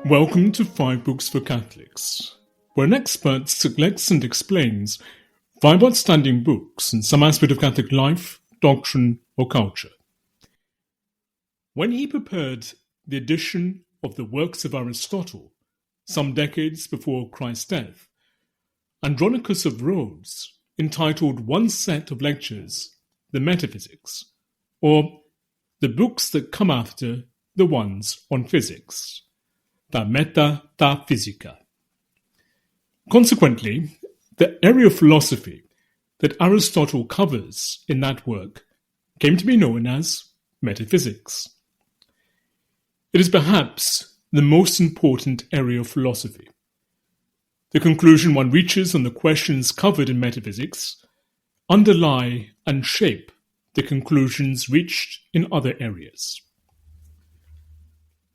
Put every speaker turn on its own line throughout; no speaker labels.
Welcome to 5 Books for Catholics, where an expert selects and explains 5 outstanding books in some aspect of Catholic life, doctrine, or culture. When he prepared the edition of the works of Aristotle, some decades before Christ's death, Andronicus of Rhodes entitled one set of lectures, the Metaphysics, or the books that come after the ones on physics, the Metaphysica. Consequently, the area of philosophy that Aristotle covers in that work came to be known as metaphysics. It is perhaps the most important area of philosophy. The conclusion one reaches on the questions covered in metaphysics underlie and shape the conclusions reached in other areas.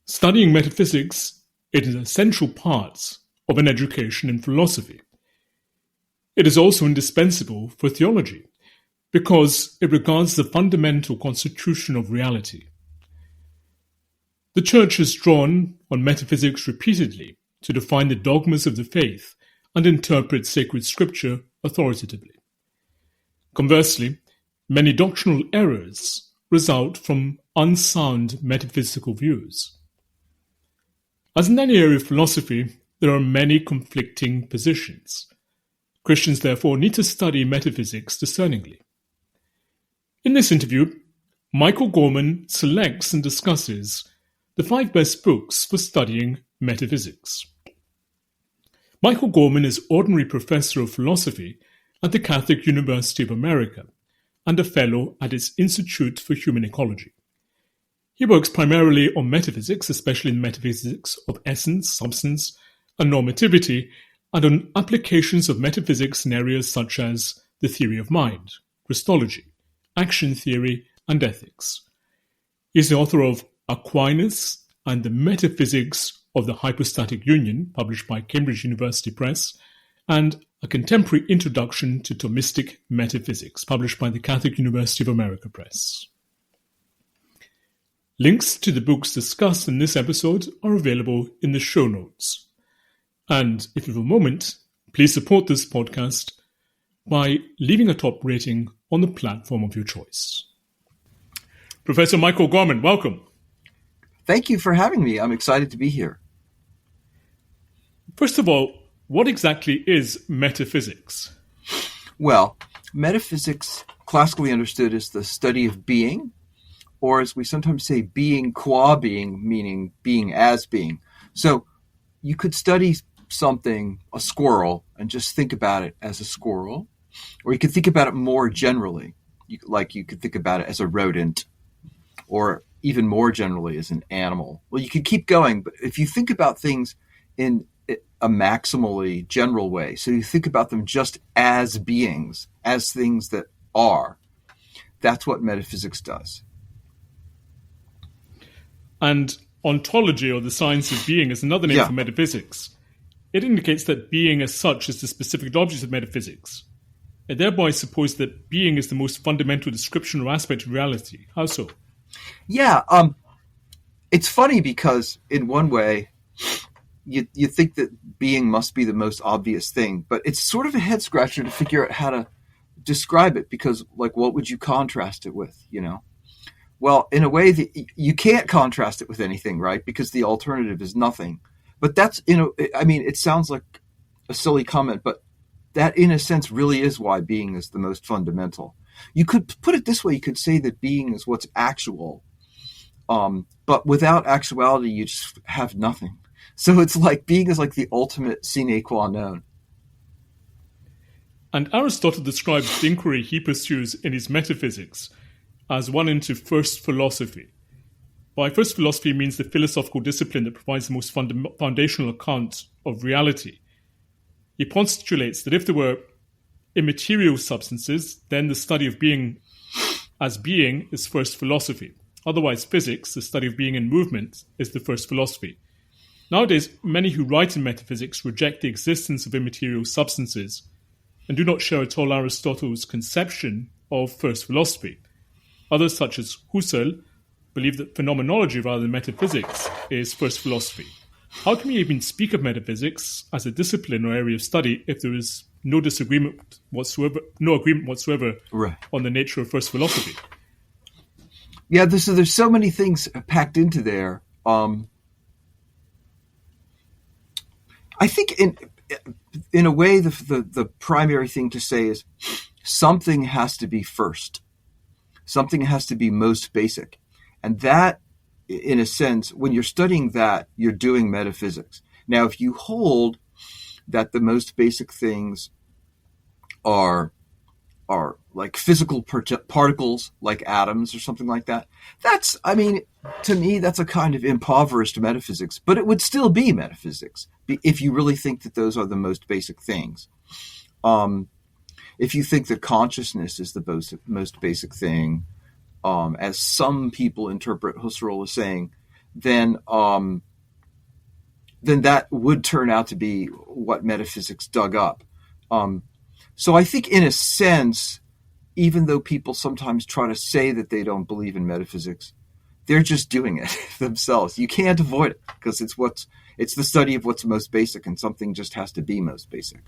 Studying metaphysics is an essential part of an education in philosophy. It is also indispensable for theology because it regards the fundamental constitution of reality. The Church has drawn on metaphysics repeatedly to define the dogmas of the faith and interpret sacred scripture authoritatively. Conversely, many doctrinal errors result from unsound metaphysical views. As in any area of philosophy, there are many conflicting positions. Christians therefore need to study metaphysics discerningly. In this interview, Michael Gorman selects and discusses the 5 best books for studying metaphysics. Michael Gorman is Ordinary Professor of Philosophy at the Catholic University of America and a Fellow at its Institute for Human Ecology. He works primarily on metaphysics, especially in metaphysics of essence, substance, and normativity, and on applications of metaphysics in areas such as the theory of mind, Christology, action theory, and ethics. He is the author of Aquinas and the Metaphysics of the Hypostatic Union, published by Cambridge University Press, and A Contemporary Introduction to Thomistic Metaphysics, published by the Catholic University of America Press. Links to the books discussed in this episode are available in the show notes. And if you have a moment, please support this podcast by leaving a top rating on the platform of your choice. Professor Michael Gorman, welcome.
Thank you for having me. I'm excited to be here.
First of all, what exactly is metaphysics?
Well, metaphysics, classically understood, is the study of being, or as we sometimes say, being qua being, meaning being as being. So you could study something, a squirrel, and just think about it as a squirrel, or you could think about it more generally, like you could think about it as a rodent, or even more generally as an animal. Well, you could keep going, but if you think about things in a maximally general way, so you think about them just as beings, as things that are, that's what metaphysics does.
And ontology, or the science of being, is another name for metaphysics. It indicates that being as such is the specific object of metaphysics. It thereby supposes that being is the most fundamental description or aspect of reality. How so?
Yeah, it's funny because in one way, you think that being must be the most obvious thing, but it's sort of a head scratcher to figure out how to describe it because, like, what would you contrast it with, you know? Well, in a way, you can't contrast it with anything, right? Because the alternative is nothing. But that's, it sounds like a silly comment, but that, in a sense, really is why being is the most fundamental. You could put it this way. You could say that being is what's actual. But without actuality, you just have nothing. So it's like being is like the ultimate sine qua non.
And Aristotle describes the inquiry he pursues in his Metaphysics as one into first philosophy. By first philosophy means the philosophical discipline that provides the most foundational account of reality. He postulates that if there were immaterial substances, then the study of being as being is first philosophy. Otherwise, physics, the study of being in movement, is the first philosophy. Nowadays, many who write in metaphysics reject the existence of immaterial substances and do not share at all Aristotle's conception of first philosophy. Others, such as Husserl, believe that phenomenology rather than metaphysics is first philosophy. How can we even speak of metaphysics as a discipline or area of study if there is no agreement whatsoever
Right.
on the nature of first philosophy?
Yeah, there's so many things packed into there. I think in a way, the primary thing to say is something has to be first. Something has to be most basic. And that, in a sense, when you're studying that, you're doing metaphysics. Now, if you hold that the most basic things are like physical particles, like atoms or something like that, to me, that's a kind of impoverished metaphysics, but it would still be metaphysics if you really think that those are the most basic things. If you think that consciousness is the most basic thing, as some people interpret Husserl as saying, then that would turn out to be what metaphysics dug up. So I think, in a sense, even though people sometimes try to say that they don't believe in metaphysics, they're just doing it themselves. You can't avoid it because it's the study of what's most basic, and something just has to be most basic.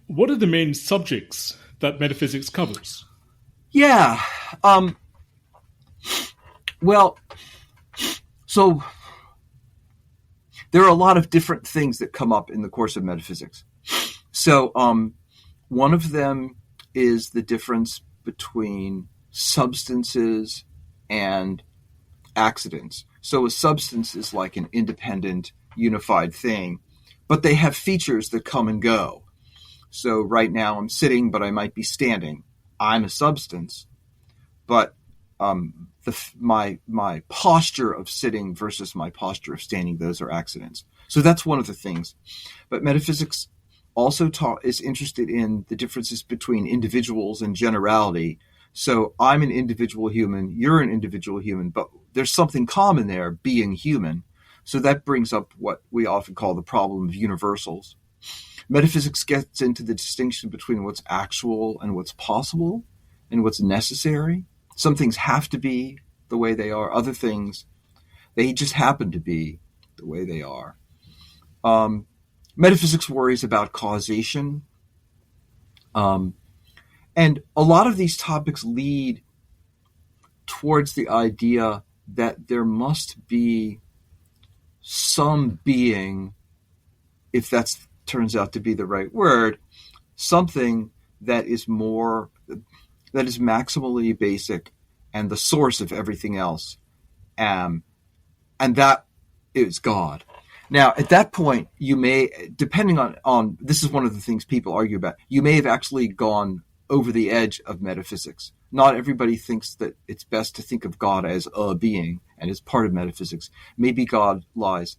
What are the main subjects that metaphysics covers?
Yeah. Well, so there are a lot of different things that come up in the course of metaphysics. So one of them is the difference between substances and accidents. So a substance is like an independent, unified thing, but they have features that come and go. So right now I'm sitting, but I might be standing. I'm a substance, but my posture of sitting versus my posture of standing, those are accidents. So that's one of the things. But metaphysics also is interested in the differences between individuals and generality. So I'm an individual human, you're an individual human, but there's something common there, being human. So that brings up what we often call the problem of universals. Metaphysics gets into the distinction between what's actual and what's possible and what's necessary. Some things have to be the way they are. Other things, they just happen to be the way they are. Metaphysics worries about causation. And a lot of these topics lead towards the idea that there must be some being, if that turns out to be the right word, something that is maximally basic and the source of everything else. And that is God. Now, at that point, you may, depending on this is one of the things people argue about, you may have actually gone over the edge of metaphysics. Not everybody thinks that it's best to think of God as a being and as part of metaphysics. Maybe God lies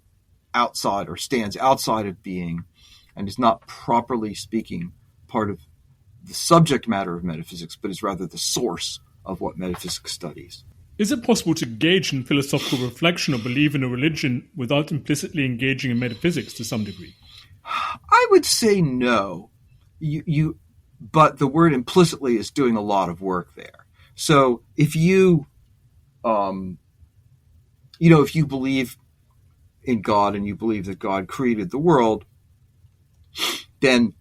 outside or stands outside of being and is not, properly speaking, part of the subject matter of metaphysics, but is rather the source of what metaphysics studies.
Is it possible to engage in philosophical reflection or believe in a religion without implicitly engaging in metaphysics to some degree?
I would say no. But the word implicitly is doing a lot of work there. So if you believe in God and you believe that God created the world, then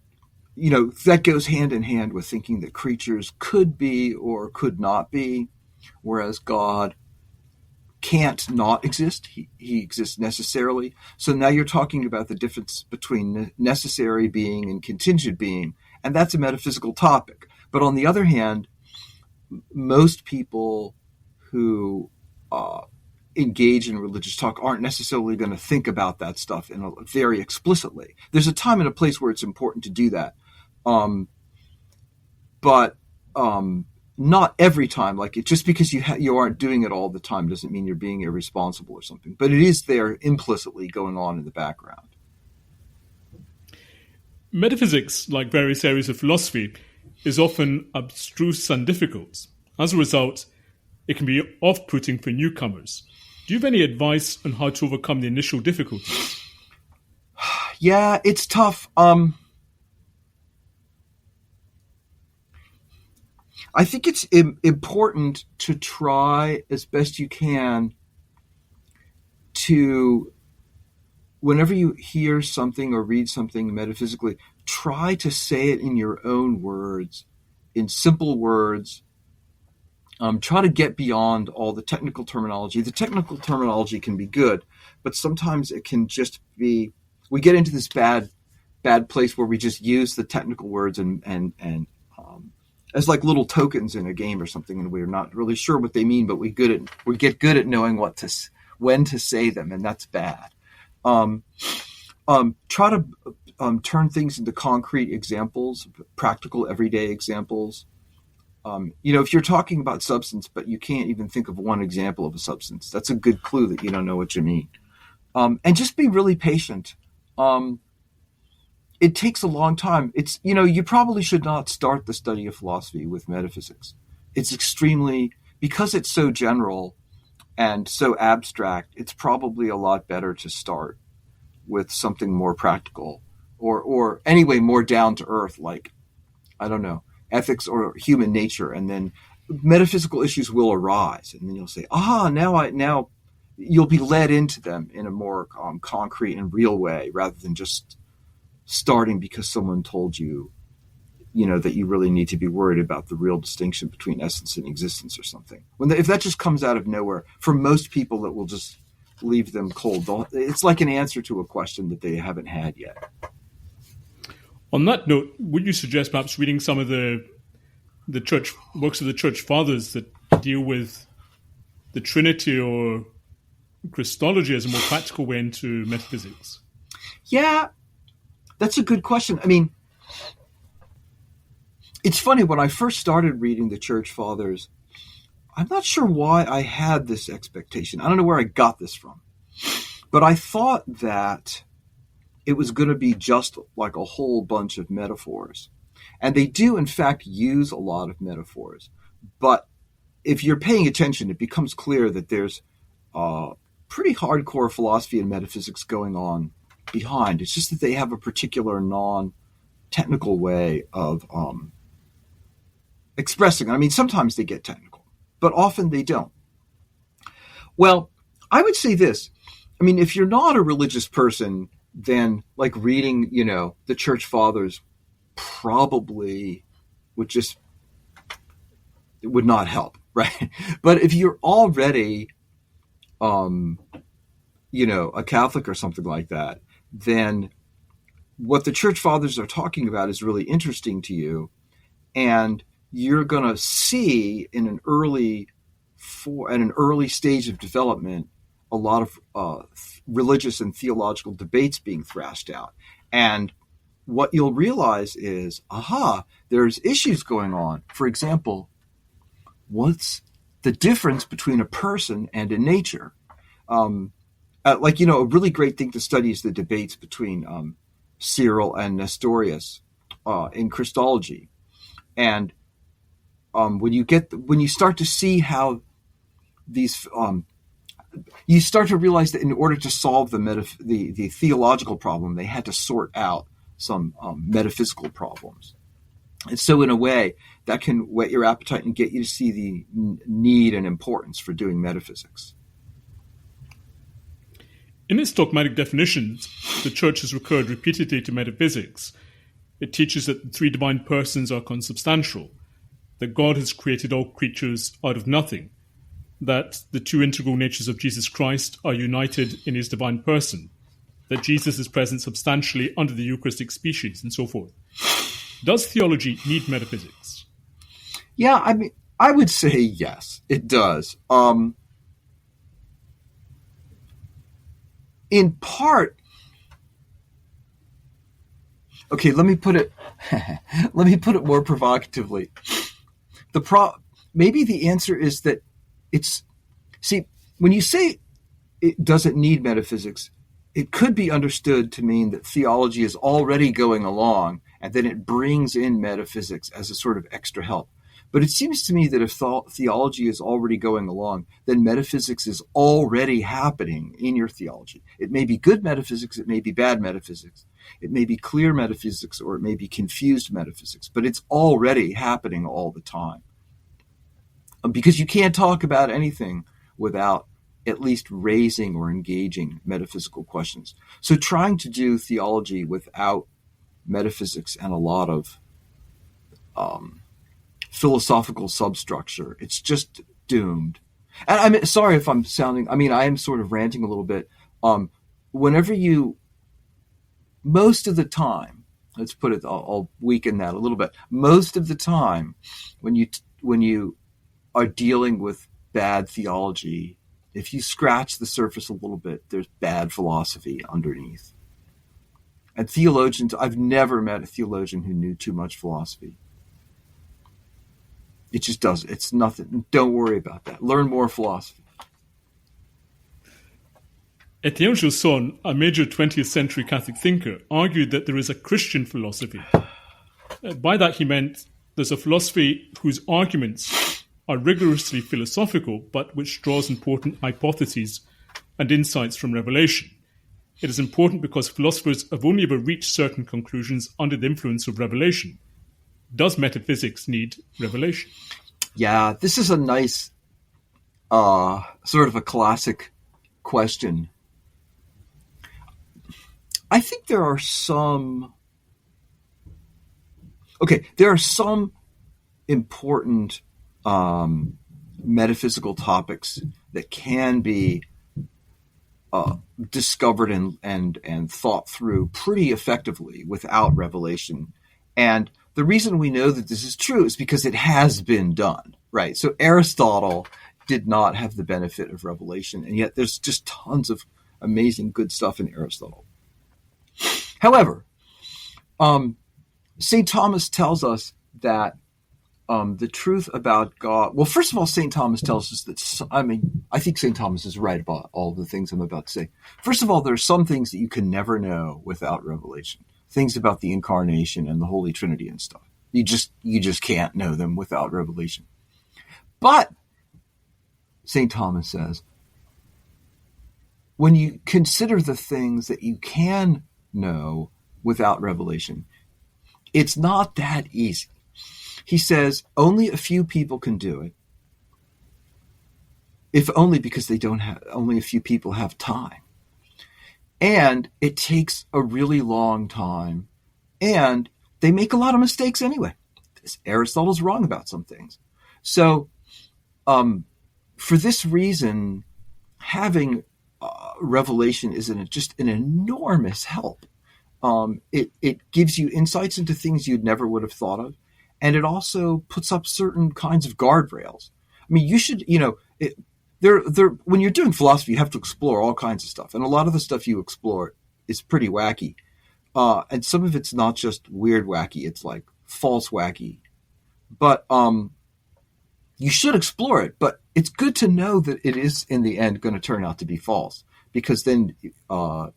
that goes hand in hand with thinking that creatures could be or could not be, whereas God can't not exist. He exists necessarily. So now you're talking about the difference between necessary being and contingent being, and that's a metaphysical topic. But on the other hand, most people who engage in religious talk aren't necessarily going to think about that stuff very explicitly. There's a time and a place where it's important to do that. But not every time. Like, just because you aren't doing it all the time doesn't mean you're being irresponsible or something. But it is there implicitly going on in the background.
Metaphysics, like various areas of philosophy, is often abstruse and difficult. As a result, it can be off-putting for newcomers. Do you have any advice on how to overcome the initial difficulties?
Yeah, it's tough. I think it's important to try as best you can to whenever you hear something or read something metaphysically, try to say it in your own words, in simple words. Try to get beyond all the technical terminology. The technical terminology can be good, but sometimes it can just be, we get into this bad place where we just use the technical words and as like little tokens in a game or something, and we're not really sure what they mean, but we get good at knowing when to say them, and that's bad. Try to turn things into concrete examples, practical everyday examples. If you're talking about substance, but you can't even think of one example of a substance, that's a good clue that you don't know what you mean. And just be really patient. It takes a long time. You probably should not start the study of philosophy with metaphysics. It's because it's so general and so abstract, it's probably a lot better to start with something more practical or anyway, more down to earth, like, I don't know, ethics or human nature. And then metaphysical issues will arise. And then you'll say, now you'll be led into them in a more concrete and real way, rather than just starting because someone told you, that you really need to be worried about the real distinction between essence and existence or something. If that just comes out of nowhere, for most people, it will just leave them cold. It's like an answer to a question that they haven't had yet.
On that note, would you suggest perhaps reading some of the church works of the church fathers that deal with the Trinity or Christology as a more practical way into metaphysics?
Yeah, that's a good question. I mean, it's funny, when I first started reading the church fathers, I'm not sure why I had this expectation. I don't know where I got this from. But I thought that it was going to be just like a whole bunch of metaphors. And they do, in fact, use a lot of metaphors. But if you're paying attention, it becomes clear that there's pretty hardcore philosophy and metaphysics going on behind. It's just that they have a particular non-technical way of expressing. I mean, sometimes they get technical, but often they don't. Well, I would say this. I mean, if you're not a religious person, then like reading, the church fathers probably would not help, right? But if you're already, a Catholic or something like that, then what the church fathers are talking about is really interesting to you. And you're going to see at an early stage of development, a lot of religious and theological debates being thrashed out. And what you'll realize is, there's issues going on. For example, what's the difference between a person and a nature? A really great thing to study is the debates between Cyril and Nestorius in Christology. And when you start to see how these, you start to realize that in order to solve the theological problem, they had to sort out some metaphysical problems. And so in a way, that can whet your appetite and get you to see the need and importance for doing metaphysics.
In its dogmatic definitions, the Church has recurred repeatedly to metaphysics. It teaches that the three divine persons are consubstantial, that God has created all creatures out of nothing, that the two integral natures of Jesus Christ are united in his divine person, that Jesus is present substantially under the Eucharistic species, and so forth. Does theology need metaphysics?
Yeah, I mean, I would say yes, it does. In part, okay, let me put it more provocatively. Maybe the answer is that when you say it doesn't need metaphysics, it could be understood to mean that theology is already going along and then it brings in metaphysics as a sort of extra help. But it seems to me that if theology is already going along, then metaphysics is already happening in your theology. It may be good metaphysics, it may be bad metaphysics, it may be clear metaphysics, or it may be confused metaphysics, but it's already happening all the time. Because you can't talk about anything without at least raising or engaging metaphysical questions. So trying to do theology without metaphysics and a lot of philosophical substructure, it's just doomed. And I'm sorry if I'm sounding, I am sort of ranting a little bit. Most of the time, let's put it, I'll weaken that a little bit. Most of the time, when you are dealing with bad theology, if you scratch the surface a little bit, there's bad philosophy underneath. And theologians, I've never met a theologian who knew too much philosophy. It just doesn't. It's nothing. Don't worry about that. Learn more philosophy.
Etienne Gilson, a major 20th century Catholic thinker, argued that there is a Christian philosophy. By that he meant there's a philosophy whose arguments are rigorously philosophical, but which draws important hypotheses and insights from revelation. It is important because philosophers have only ever reached certain conclusions under the influence of revelation. Does metaphysics need revelation?
Yeah, this is a nice, sort of a classic question. I think there are some important metaphysical topics that can be discovered and thought through pretty effectively without revelation. And the reason we know that this is true is because it has been done, right? So Aristotle did not have the benefit of revelation, and yet there's just tons of amazing good stuff in Aristotle. However, St. Thomas tells us that the truth about God... Well, first of all, St. Thomas tells us that... I think St. Thomas is right about all the things I'm about to say. First of all, there are some things that you can never know without revelation. Things about the Incarnation and the Holy Trinity and stuff. You just can't know them without revelation. But, St. Thomas says, when you consider the things that you can know without revelation, it's not that easy. He says only a few people can do it, if only because only a few people have time. And it takes a really long time, and they make a lot of mistakes anyway. Aristotle's wrong about some things. So for this reason, having revelation is just an enormous help. It gives you insights into things you'd never would have thought of. And it also puts up certain kinds of guardrails. I mean, you should, when you're doing philosophy, you have to explore all kinds of stuff. And a lot of the stuff you explore is pretty wacky. And some of it's not just weird wacky. It's like false wacky. But you should explore it. But it's good to know that it is, in the end, going to turn out to be false. Because then,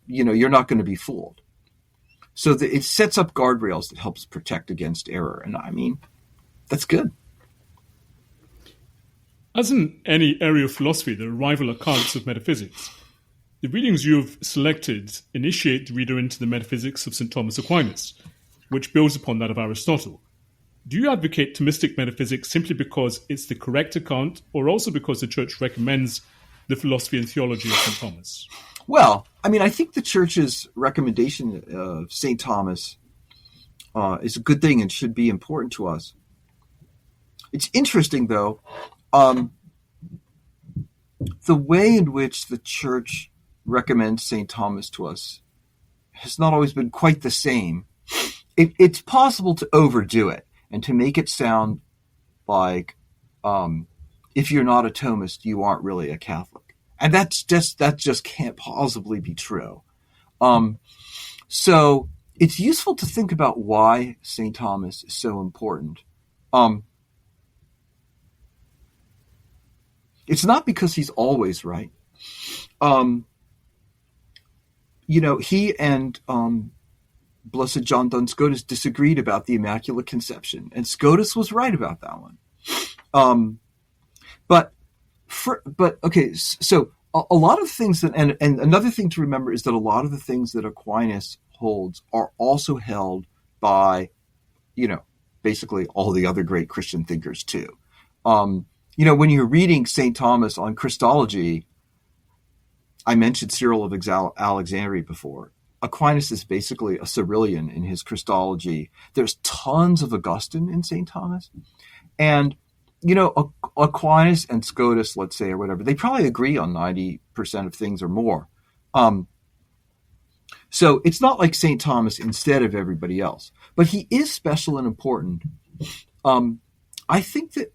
you're not going to be fooled. So it sets up guardrails that helps protect against error. And that's good.
As in any area of philosophy, there are rival accounts of metaphysics. The readings you have selected initiate the reader into the metaphysics of St. Thomas Aquinas, which builds upon that of Aristotle. Do you advocate Thomistic metaphysics simply because it's the correct account, or also because the Church recommends the philosophy and theology of St. Thomas?
Well, I think the Church's recommendation of St. Thomas is a good thing and should be important to us. It's interesting, though, the way in which the Church recommends St. Thomas to us has not always been quite the same. It's possible to overdo it and to make it sound like if you're not a Thomist, you aren't really a Catholic. And that just can't possibly be true. So it's useful to think about why St. Thomas is so important. It's not because he's always right. He and Blessed John Duns Scotus disagreed about the Immaculate Conception, and Scotus was right about that one. So a lot of things that, and another thing to remember is that a lot of the things that Aquinas holds are also held by, basically all the other great Christian thinkers too. When you're reading St. Thomas on Christology, I mentioned Cyril of Alexandria before. Aquinas is basically a Cyrillian in his Christology. There's tons of Augustine in St. Thomas. And, Aquinas and Scotus, let's say, or whatever, they probably agree on 90% of things or more. So it's not like St. Thomas instead of everybody else. But he is special and important. I think that,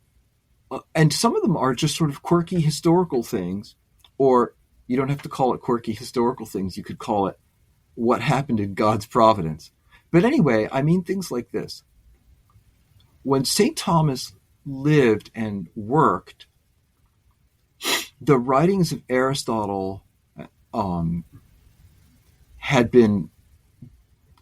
and some of them are just sort of quirky historical things, or you don't have to call it quirky historical things. You could call it what happened in God's providence. But anyway, I mean things like this. When St. Thomas lived and worked, the writings of Aristotle had been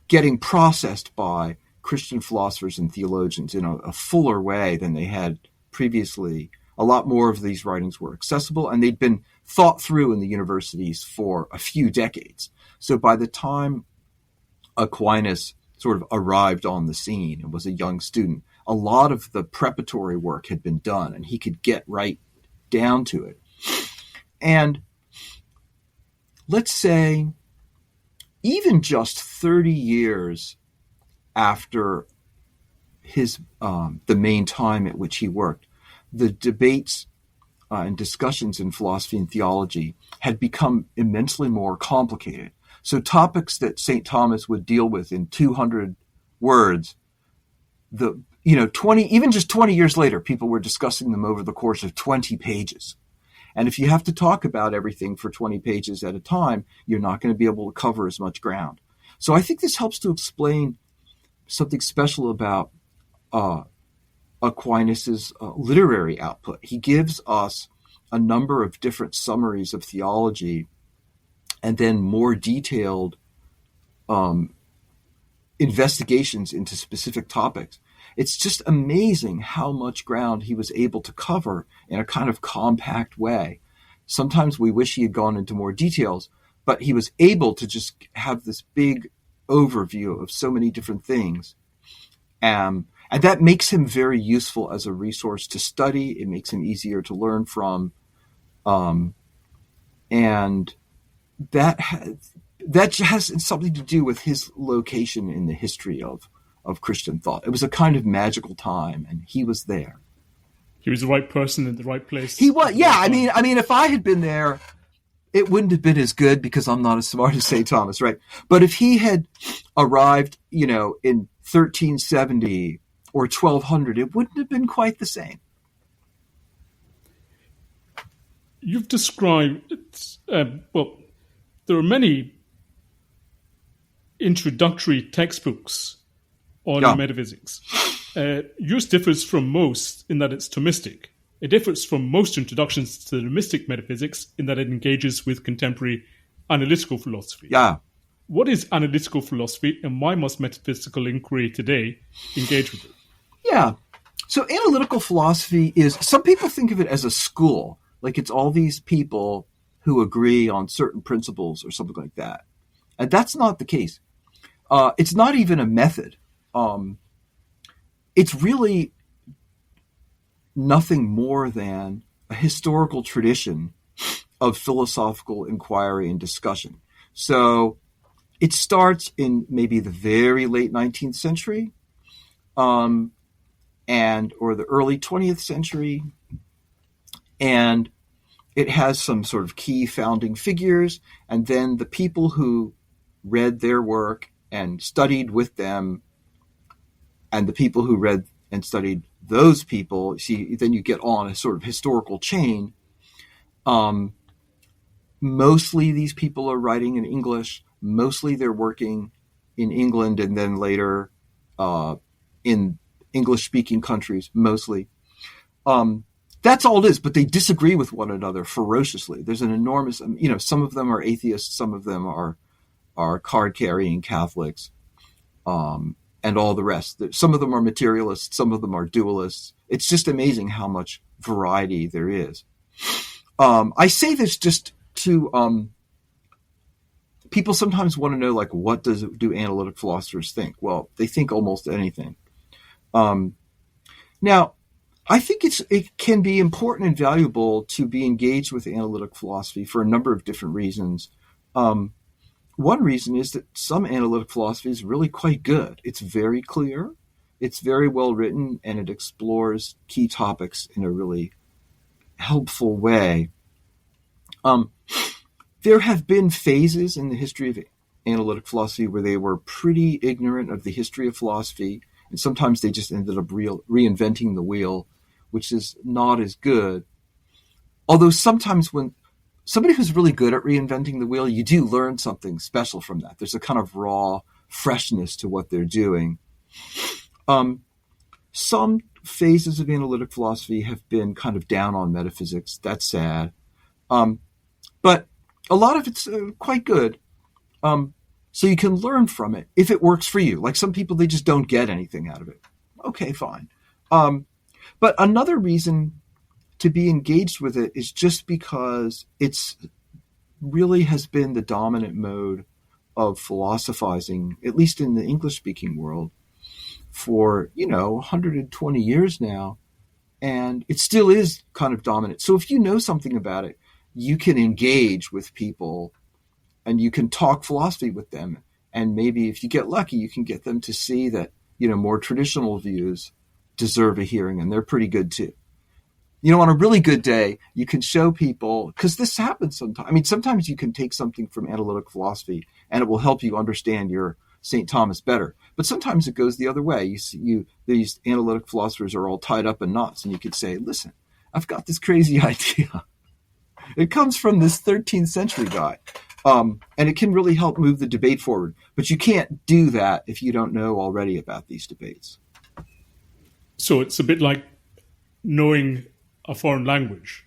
getting processed by Christian philosophers and theologians in a fuller way than they had previously. A lot more of these writings were accessible, and they'd been thought through in the universities for a few decades. So by the time Aquinas sort of arrived on the scene and was a young student, a lot of the preparatory work had been done, and he could get right down to it. And let's say even just 30 years after his the main time at which he worked, the debates and discussions in philosophy and theology had become immensely more complicated. So topics that St. Thomas would deal with in 200 words, 20 years later, people were discussing them over the course of 20 pages. And if you have to talk about everything for 20 pages at a time, you're not going to be able to cover as much ground. So I think this helps to explain something special about Aquinas' literary output. He gives us a number of different summaries of theology and then more detailed investigations into specific topics. It's just amazing how much ground he was able to cover in a kind of compact way. Sometimes we wish he had gone into more details, but he was able to just have this big overview of so many different things. And that makes him very useful as a resource to study. It makes him easier to learn from. And that has something to do with his location in the history of Christian thought. It was a kind of magical time, and he was there.
He was the right person in the right place.
He was, yeah. I mean, if I had been there, it wouldn't have been as good because I'm not as smart as St. Thomas, right? But if he had arrived, in 1370 or 1200, it wouldn't have been quite the same.
You've described, there are many introductory textbooks on metaphysics. Yours differs from most in that it's Thomistic. It differs from most introductions to the Thomistic metaphysics in that it engages with contemporary analytical philosophy.
Yeah.
What is analytical philosophy, and why must metaphysical inquiry today engage with it?
Yeah. So analytical philosophy is, some people think of it as a school, like it's all these people who agree on certain principles or something like that. And that's not the case. It's not even a method. It's really nothing more than a historical tradition of philosophical inquiry and discussion. So it starts in maybe the very late 19th century, or the early 20th century, and it has some sort of key founding figures, and then the people who read their work and studied with them, and the people who read and studied those people, then you get on a sort of historical chain. Mostly these people are writing in English. Mostly they're working in England and then later in English-speaking countries, mostly. That's all it is, but they disagree with one another ferociously. There's an enormous, some of them are atheists, some of them are card-carrying Catholics, and all the rest. Some of them are materialists, some of them are dualists. It's just amazing how much variety there is. I say this just to people sometimes want to know, like, what do analytic philosophers think? Well, they think almost anything. Now, I think it can be important and valuable to be engaged with analytic philosophy for a number of different reasons. One reason is that some analytic philosophy is really quite good. It's very clear, it's very well written, and it explores key topics in a really helpful way. There have been phases in the history of analytic philosophy where they were pretty ignorant of the history of philosophy, and sometimes they just ended up reinventing the wheel, which is not as good. Although sometimes when somebody who's really good at reinventing the wheel, you do learn something special from that. There's a kind of raw freshness to what they're doing. Some phases of analytic philosophy have been kind of down on metaphysics. That's sad. But a lot of it's quite good. So you can learn from it if it works for you. Like some people, they just don't get anything out of it. Okay, fine. But another reason to be engaged with it is just because it's really has been the dominant mode of philosophizing, at least in the English-speaking world, for, 120 years now. And it still is kind of dominant. So if you know something about it, you can engage with people and you can talk philosophy with them. And maybe if you get lucky, you can get them to see that, more traditional views deserve a hearing, and they're pretty good too. On a really good day, you can show people, because this happens sometimes. I mean, sometimes you can take something from analytic philosophy and it will help you understand your St. Thomas better. But sometimes it goes the other way. These analytic philosophers are all tied up in knots, and you could say, listen, I've got this crazy idea. It comes from this 13th century guy. And it can really help move the debate forward. But you can't do that if you don't know already about these debates.
So it's a bit like knowing a foreign language.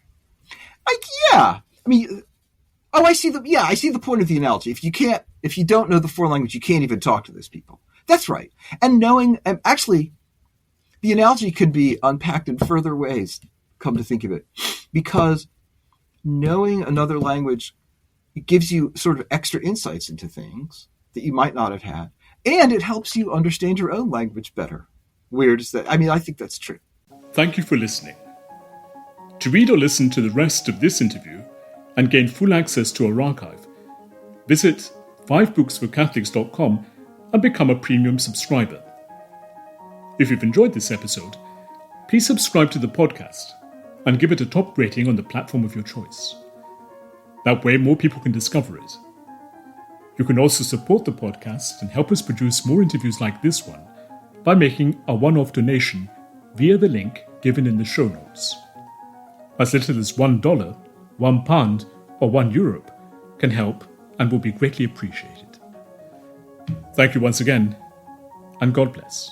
Yeah. I mean, I see the point of the analogy. If you don't know the foreign language, you can't even talk to those people. That's right. And actually, the analogy could be unpacked in further ways, come to think of it, because knowing another language, it gives you sort of extra insights into things that you might not have had. And it helps you understand your own language better. Weird is that? I mean, I think that's true.
Thank you for listening. To read or listen to the rest of this interview and gain full access to our archive, visit 5booksforcatholics.com and become a premium subscriber. If you've enjoyed this episode, please subscribe to the podcast and give it a top rating on the platform of your choice. That way, more people can discover it. You can also support the podcast and help us produce more interviews like this one by making a one-off donation via the link given in the show notes. As little as $1, £1, or €1 can help and will be greatly appreciated. Thank you once again, and God bless.